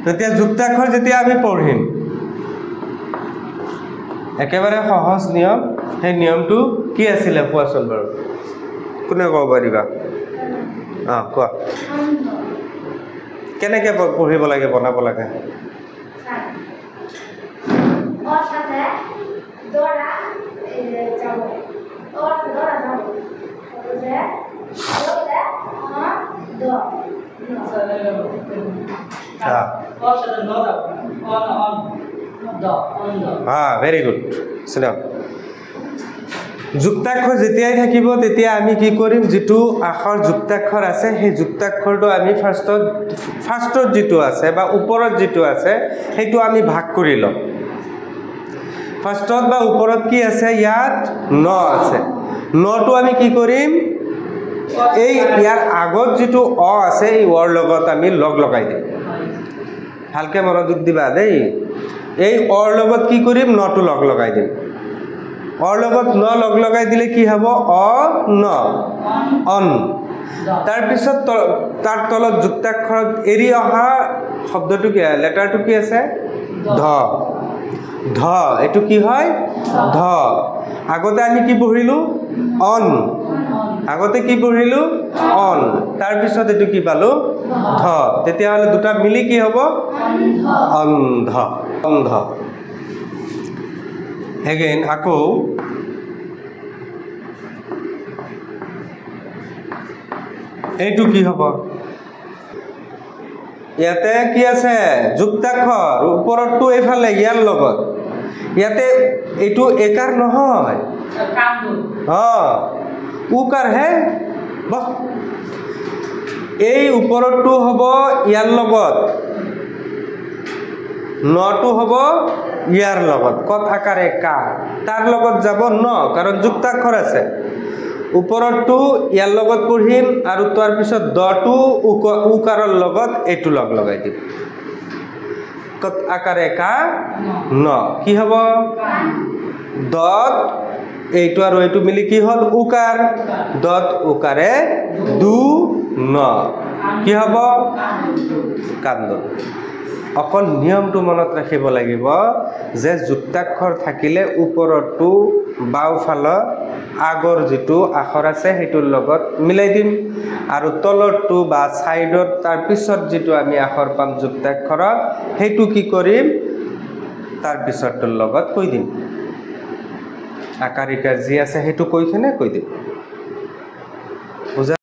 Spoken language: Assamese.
তেতিয়া যুক্তাক্ষৰ যেতিয়া আমি পঢ়িম একেবাৰে সহজ নিয়ম সেই নিয়মটো কি আছিলে কোৱাচোন বাৰু কোনে ক'ব পাৰিবা কোৱা কেনেকৈ পঢ়িব লাগে বনাব লাগে very good শুনা যুক্তাক্ষৰ যেতিয়াই থাকিব তেতিয়া আমি কি কৰিম যেটো আখৰ যুক্তাক্ষৰ আছে সেই যুক্তাক্ষৰটো আমি ফাৰ্ষ্টত যেটো আছে বা ওপৰত যেটো আছে সেইটো আমি ভাগ কৰি লম ফাৰ্ষ্টত বা ওপৰত কি আছে ইয়াত ন আছে নটো আমি কি কৰিম এই ইয়াৰ আগত যেটো অ আছে এই ওৰ লগত আমি লগ লগাই দিম ভালকে মনোযোগ দিবা দেই এই অৰ লগত কি কৰিম নটো লগ লগাই দিম অৰ লগত ন লগ লগাই দিলে কি হ'ব অ ন অন তাৰ পিছত তাৰ তলত যুক্তাক্ষৰত এৰি অহা শব্দটো কি লেটাৰটো কি আছে ধ ধ এটো কি হয় ধ আগতে আমি কি পঢ়িলো অন আগতে কি পঢ়িলো অন তাৰ পিছত এটো কি পালো ধ তেতিয়া হলে দুটা মিলি কি হ'ব অন্ধ অন্ধ এগেইন আকৌ এইটো কি হ'ব ইয়াতে কি আছে যুক্তাক্ষৰ ওপৰতটো এফালে ইয়াৰ লগত ইয়াতে এইটো একাৰ নহয় উকাৰ হে বহ এই ওপৰতটো হ'ব ইয়াৰ লগত নটো হ'ব ইয়াৰ লগত কত আকাৰে কা তাৰ লগত যাব ন কাৰণ যুক্তাক্ষৰ আছে ওপৰতটো ইয়াৰ লগত পঢ়িম আৰু তাৰ পিছত দটো উকাৰৰ লগত এটো লগ লগাই দিম কত আকাৰে কা ন কি হ'ব দত এইটো আৰু এইটো মিলি কি হল উকাৰ দত উকাৰে দু ন কি হ'ব কান্দ অকল নিয়মটো মনত ৰাখিব লাগিব যে যুক্তাক্ষৰ থাকিলে ওপৰতটো বাওফালৰ আগৰ যেটো আখৰ আছে হেতুৰ লগত মিলাই দিম আৰু তলৰটো বা সাইডত তাৰ পিছত যেটো আমি আখৰ পাম যুক্তাক্ষৰত হেতু কি কৰিম তাৰ পিছৰটোৰ লগত কৈ দিম আকাৰিকাৰ যি আছে হেতু কৈখনে কৈ দিম